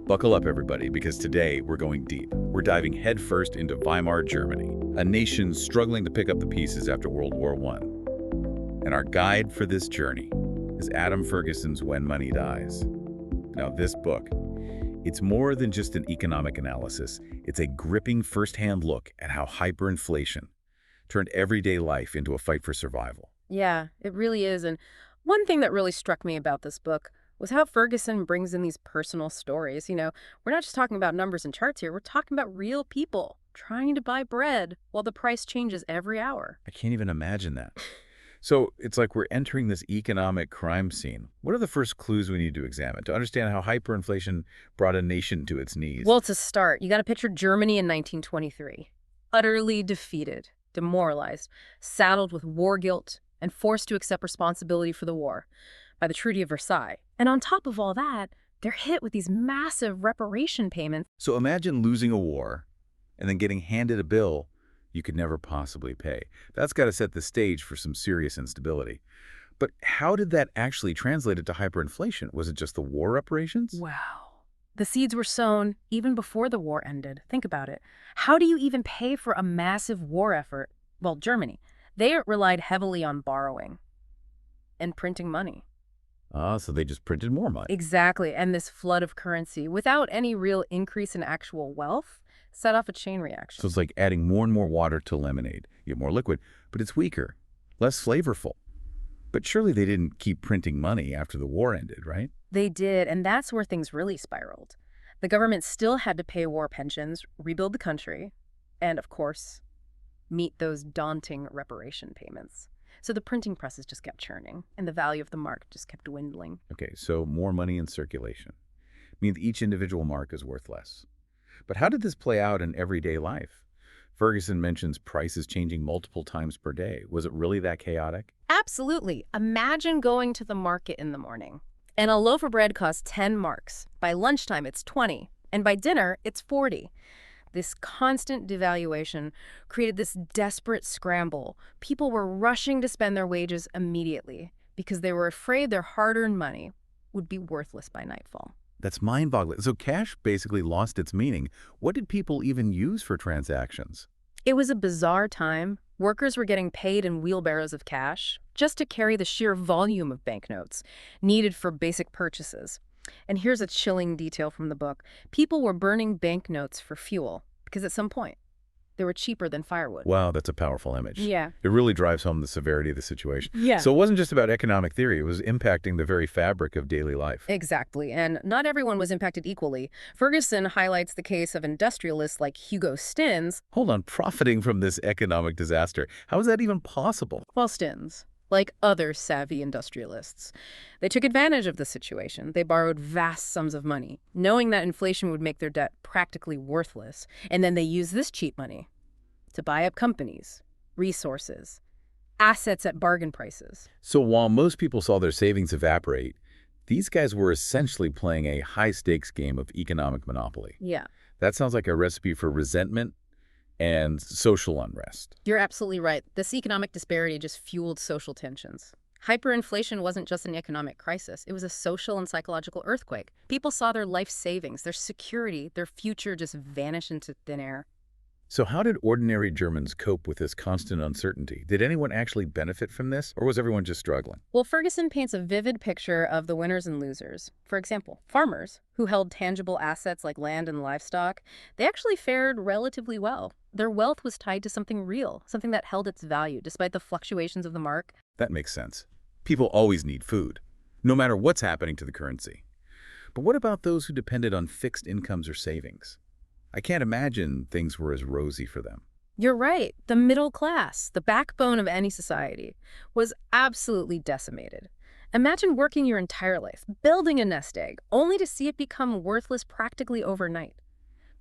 Buckle up, everybody, because today we're going deep. We're diving headfirst into Weimar Germany, a nation struggling to pick up the pieces after World War I. And our guide for this journey is Adam Fergusson's When Money Dies. Now, this book, it's more than just an economic analysis. It's a gripping first-hand look at how hyperinflation turned everyday life into a fight for survival. Yeah, it really is. And one thing that really struck me about this book was how Fergusson brings in these personal stories. We're not just talking about numbers and charts here. We're talking about real people trying to buy bread while the price changes every hour. I can't even imagine that. So it's like we're entering this economic crime scene. What are the first clues we need to examine to understand how hyperinflation brought a nation to its knees? Well, to start, you got to picture Germany in 1923. Utterly defeated, demoralized, saddled with war guilt, and forced to accept responsibility for the war by the Treaty of Versailles. And on top of all that, they're hit with these massive reparation payments. So imagine losing a war and then getting handed a bill you could never possibly pay. That's got to set the stage for some serious instability. But how did that actually translate into hyperinflation? Was it just the war reparations? Wow. The seeds were sown even before the war ended. Think about it. How do you even pay for a massive war effort? Well, Germany. They relied heavily on borrowing and printing money. So they just printed more money. Exactly. And this flood of currency, without any real increase in actual wealth, set off a chain reaction. So it's like adding more and more water to lemonade. You get more liquid, but it's weaker, less flavorful. But surely they didn't keep printing money after the war ended, right? They did, and that's where things really spiraled. The government still had to pay war pensions, rebuild the country, and, of course, meet those daunting reparation payments. So the printing presses just kept churning, and the value of the mark just kept dwindling. Okay, so more money in circulation means each individual mark is worth less. But how did this play out in everyday life? Fergusson mentions prices changing multiple times per day. Was it really that chaotic? Absolutely. Imagine going to the market in the morning, and a loaf of bread costs 10 marks. By lunchtime, it's 20, and by dinner, it's 40. This constant devaluation created this desperate scramble. People were rushing to spend their wages immediately because they were afraid their hard-earned money would be worthless by nightfall. That's mind-boggling. So cash basically lost its meaning. What did people even use for transactions? It was a bizarre time. Workers were getting paid in wheelbarrows of cash just to carry the sheer volume of banknotes needed for basic purchases. And here's a chilling detail from the book. People were burning banknotes for fuel because at some point they were cheaper than firewood. Wow, that's a powerful image. Yeah. It really drives home the severity of the situation. Yeah. So it wasn't just about economic theory. It was impacting the very fabric of daily life. Exactly. And not everyone was impacted equally. Fergusson highlights the case of industrialists like Hugo Stinnes. Hold on, profiting from this economic disaster. How is that even possible? Well, Stinnes, like other savvy industrialists, they took advantage of the situation. They borrowed vast sums of money, knowing that inflation would make their debt practically worthless. And then they used this cheap money to buy up companies, resources, assets at bargain prices. So while most people saw their savings evaporate, these guys were essentially playing a high-stakes game of economic monopoly. Yeah. That sounds like a recipe for resentment and social unrest. You're absolutely right. This economic disparity just fueled social tensions. Hyperinflation wasn't just an economic crisis. It was a social and psychological earthquake. People saw their life savings, their security, their future just vanish into thin air. So how did ordinary Germans cope with this constant uncertainty? Did anyone actually benefit from this, or was everyone just struggling? Well, Fergusson paints a vivid picture of the winners and losers. For example, farmers, who held tangible assets like land and livestock, they actually fared relatively well. Their wealth was tied to something real, something that held its value despite the fluctuations of the mark. That makes sense. People always need food, no matter what's happening to the currency. But what about those who depended on fixed incomes or savings? I can't imagine things were as rosy for them. You're right. The middle class, the backbone of any society, was absolutely decimated. Imagine working your entire life, building a nest egg, only to see it become worthless practically overnight.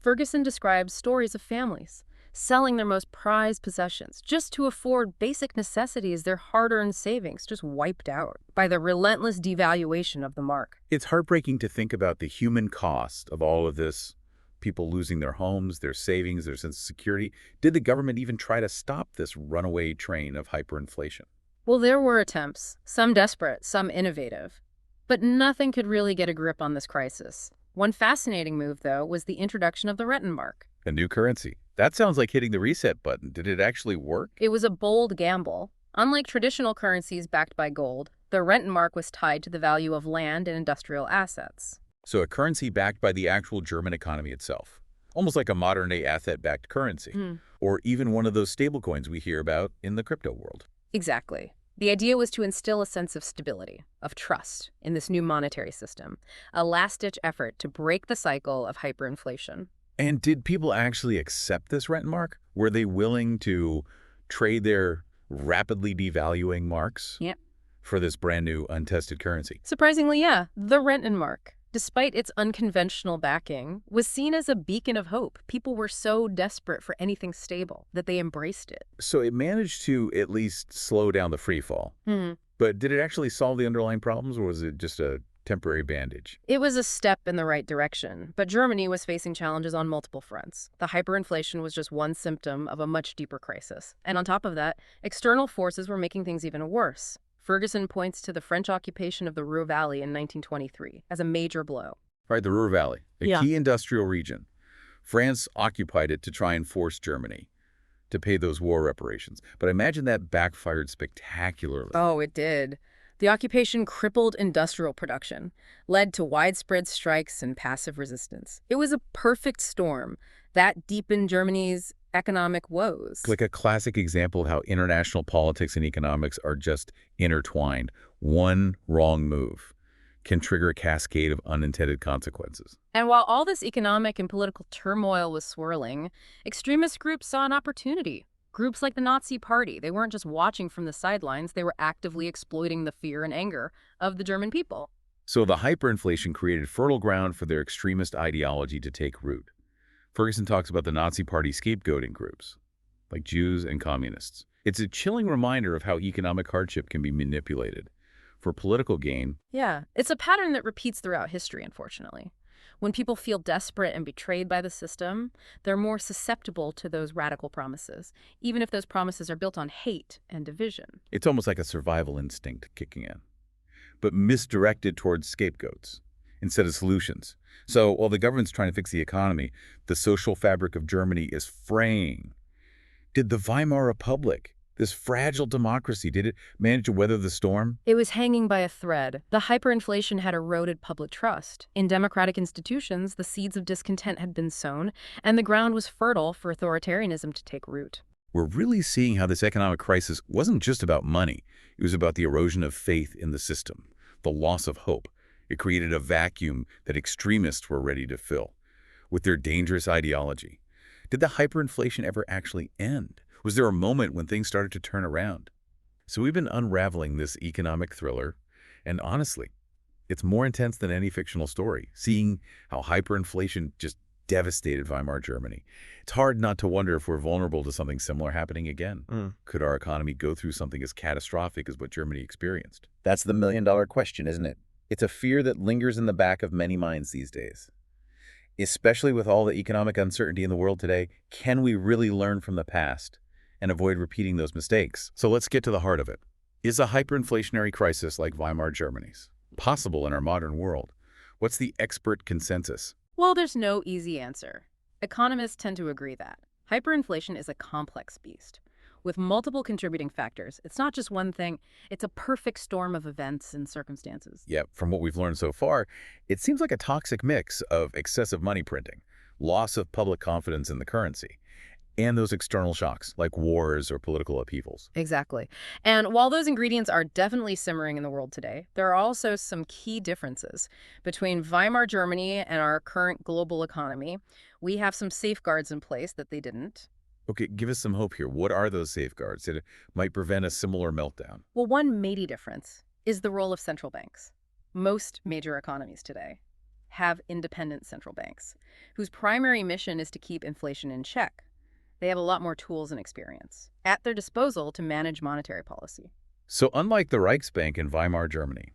Fergusson describes stories of families selling their most prized possessions just to afford basic necessities, their hard-earned savings just wiped out by the relentless devaluation of the mark. It's heartbreaking to think about the human cost of all of this. People losing their homes, their savings, their sense of security. Did the government even try to stop this runaway train of hyperinflation? Well, there were attempts, some desperate, some innovative. But nothing could really get a grip on this crisis. One fascinating move, though, was the introduction of the Rentenmark. A new currency. That sounds like hitting the reset button. Did it actually work? It was a bold gamble. Unlike traditional currencies backed by gold, the Rentenmark was tied to the value of land and industrial assets. So a currency backed by the actual German economy itself. Almost like a modern-day asset-backed currency. Or even one of those stablecoins we hear about in the crypto world. Exactly. The idea was to instill a sense of stability, of trust, in this new monetary system, a last-ditch effort to break the cycle of hyperinflation. And did people actually accept this Rentenmark? Were they willing to trade their rapidly devaluing marks for this brand new untested currency? Surprisingly, yeah, the Rentenmark, despite its unconventional backing, was seen as a beacon of hope. People were so desperate for anything stable that they embraced it. So it managed to at least slow down the free fall. But did it actually solve the underlying problems, or was it just a temporary bandage? It was a step in the right direction, but Germany was facing challenges on multiple fronts. The hyperinflation was just one symptom of a much deeper crisis. And on top of that, external forces were making things even worse. Fergusson points to the French occupation of the Ruhr Valley in 1923 as a major blow. Right, the Ruhr Valley, a key industrial region. France occupied it to try and force Germany to pay those war reparations. But I imagine that backfired spectacularly. Oh, it did. The occupation crippled industrial production, led to widespread strikes and passive resistance. It was a perfect storm that deepened Germany's economic woes. Like a classic example of how international politics and economics are just intertwined. One wrong move can trigger a cascade of unintended consequences. And while all this economic and political turmoil was swirling, extremist groups saw an opportunity. Groups like the Nazi Party, they weren't just watching from the sidelines, they were actively exploiting the fear and anger of the German people. So the hyperinflation created fertile ground for their extremist ideology to take root. Fergusson talks about the Nazi Party scapegoating groups, like Jews and communists. It's a chilling reminder of how economic hardship can be manipulated for political gain. Yeah, it's a pattern that repeats throughout history, unfortunately. When people feel desperate and betrayed by the system, they're more susceptible to those radical promises, even if those promises are built on hate and division. It's almost like a survival instinct kicking in, but misdirected towards scapegoats instead of solutions. So while the government's trying to fix the economy, the social fabric of Germany is fraying. Did the Weimar Republic, this fragile democracy, did it manage to weather the storm? It was hanging by a thread. The hyperinflation had eroded public trust. In democratic institutions, the seeds of discontent had been sown, and the ground was fertile for authoritarianism to take root. We're really seeing how this economic crisis wasn't just about money. It was about the erosion of faith in the system, the loss of hope. It created a vacuum that extremists were ready to fill with their dangerous ideology. Did the hyperinflation ever actually end? Was there a moment when things started to turn around? So we've been unraveling this economic thriller, and honestly, it's more intense than any fictional story, seeing how hyperinflation just devastated Weimar Germany. It's hard not to wonder if we're vulnerable to something similar happening again. Could our economy go through something as catastrophic as what Germany experienced? That's the million-dollar question, isn't it? It's a fear that lingers in the back of many minds these days. Especially with all the economic uncertainty in the world today, can we really learn from the past and avoid repeating those mistakes? So let's get to the heart of it. Is a hyperinflationary crisis like Weimar Germany's possible in our modern world? What's the expert consensus? Well, there's no easy answer. Economists tend to agree that hyperinflation is a complex beast with multiple contributing factors. It's not just one thing. It's a perfect storm of events and circumstances. Yeah, from what we've learned so far, it seems like a toxic mix of excessive money printing, loss of public confidence in the currency, and those external shocks like wars or political upheavals. Exactly. And while those ingredients are definitely simmering in the world today, there are also some key differences between Weimar Germany and our current global economy. We have some safeguards in place that they didn't. Okay, give us some hope here. What are those safeguards that might prevent a similar meltdown? Well, one matey difference is the role of central banks. Most major economies today have independent central banks whose primary mission is to keep inflation in check. They have a lot more tools and experience at their disposal to manage monetary policy. So unlike the Reichsbank in Weimar Germany,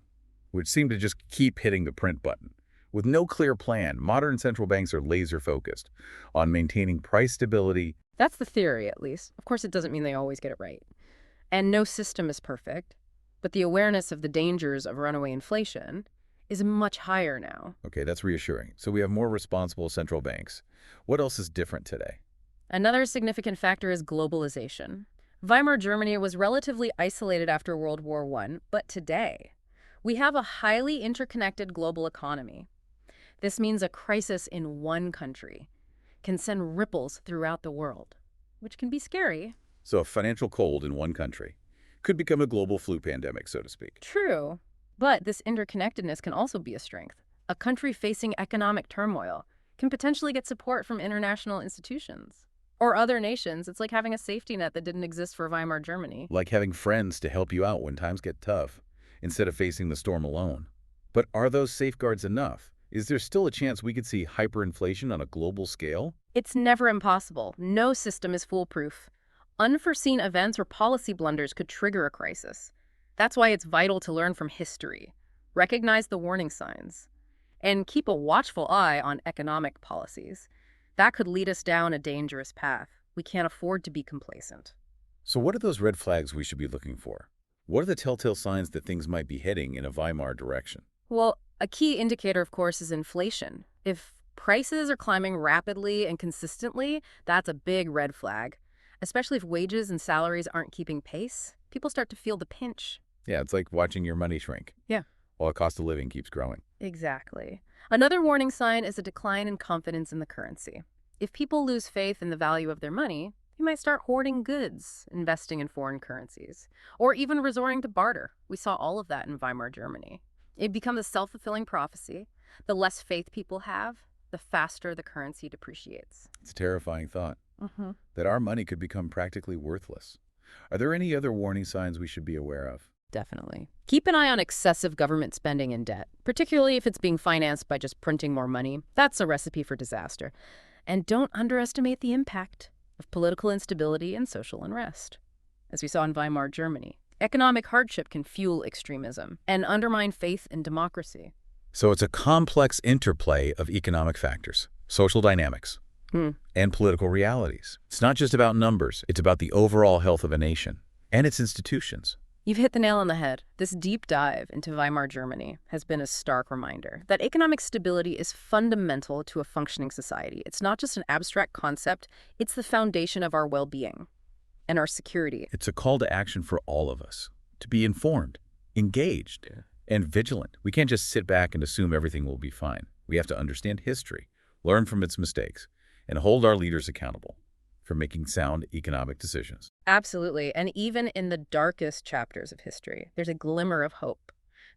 which seemed to just keep hitting the print button, with no clear plan, modern central banks are laser-focused on maintaining price stability. That's the theory, at least. Of course, it doesn't mean they always get it right. And no system is perfect, but the awareness of the dangers of runaway inflation is much higher now. Okay, that's reassuring. So we have more responsible central banks. What else is different today? Another significant factor is globalization. Weimar Germany was relatively isolated after World War I, but today, we have a highly interconnected global economy. This means a crisis in one country can send ripples throughout the world, which can be scary. So a financial cold in one country could become a global flu pandemic, so to speak. True, but this interconnectedness can also be a strength. A country facing economic turmoil can potentially get support from international institutions. Or other nations. It's like having a safety net that didn't exist for Weimar Germany. Like having friends to help you out when times get tough, instead of facing the storm alone. But are those safeguards enough? Is there still a chance we could see hyperinflation on a global scale? It's never impossible. No system is foolproof. Unforeseen events or policy blunders could trigger a crisis. That's why it's vital to learn from history, recognize the warning signs, and keep a watchful eye on economic policies. That could lead us down a dangerous path. We can't afford to be complacent. So what are those red flags we should be looking for? What are the telltale signs that things might be heading in a Weimar direction? Well, a key indicator, of course, is inflation. If prices are climbing rapidly and consistently, that's a big red flag. Especially if wages and salaries aren't keeping pace, people start to feel the pinch. Yeah, it's like watching your money shrink. Yeah. While the cost of living keeps growing. Exactly. Another warning sign is a decline in confidence in the currency. If people lose faith in the value of their money, they might start hoarding goods, investing in foreign currencies, or even resorting to barter. We saw all of that in Weimar Germany. It becomes a self-fulfilling prophecy. The less faith people have, the faster the currency depreciates. It's a terrifying thought. That our money could become practically worthless. Are there any other warning signs we should be aware of? Definitely. Keep an eye on excessive government spending and debt, particularly if it's being financed by just printing more money. That's a recipe for disaster. And don't underestimate the impact of political instability and social unrest. As we saw in Weimar Germany, economic hardship can fuel extremism and undermine faith in democracy. So it's a complex interplay of economic factors, social dynamics, and political realities. It's not just about numbers. It's about the overall health of a nation and its institutions. You've hit the nail on the head. This deep dive into Weimar Germany has been a stark reminder that economic stability is fundamental to a functioning society. It's not just an abstract concept, it's the foundation of our well-being and our security. It's a call to action for all of us, to be informed, engaged, and vigilant. We can't just sit back and assume everything will be fine. We have to understand history, learn from its mistakes, and hold our leaders accountable for making sound economic decisions. Absolutely. And even in the darkest chapters of history, there's a glimmer of hope.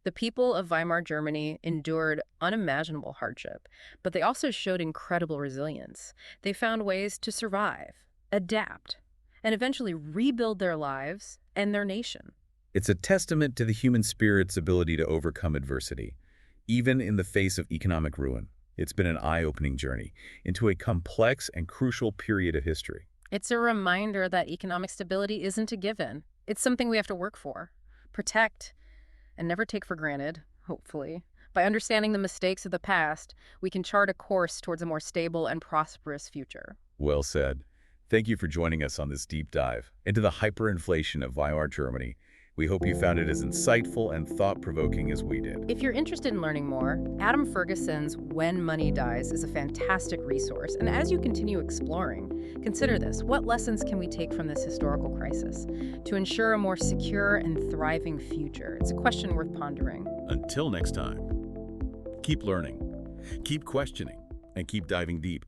The people of Weimar Germany endured unimaginable hardship, but they also showed incredible resilience. They found ways to survive, adapt, and eventually rebuild their lives and their nation. It's a testament to the human spirit's ability to overcome adversity, even in the face of economic ruin. It's been an eye-opening journey into a complex and crucial period of history. It's a reminder that economic stability isn't a given. It's something we have to work for, protect, and never take for granted, hopefully. By understanding the mistakes of the past, we can chart a course towards a more stable and prosperous future. Well said. Thank you for joining us on this deep dive into the hyperinflation of Weimar Germany. We hope you found it as insightful and thought-provoking as we did. If you're interested in learning more, Adam Fergusson's When Money Dies is a fantastic resource. And as you continue exploring, consider this. What lessons can we take from this historical crisis to ensure a more secure and thriving future? It's a question worth pondering. Until next time, keep learning, keep questioning, and keep diving deep.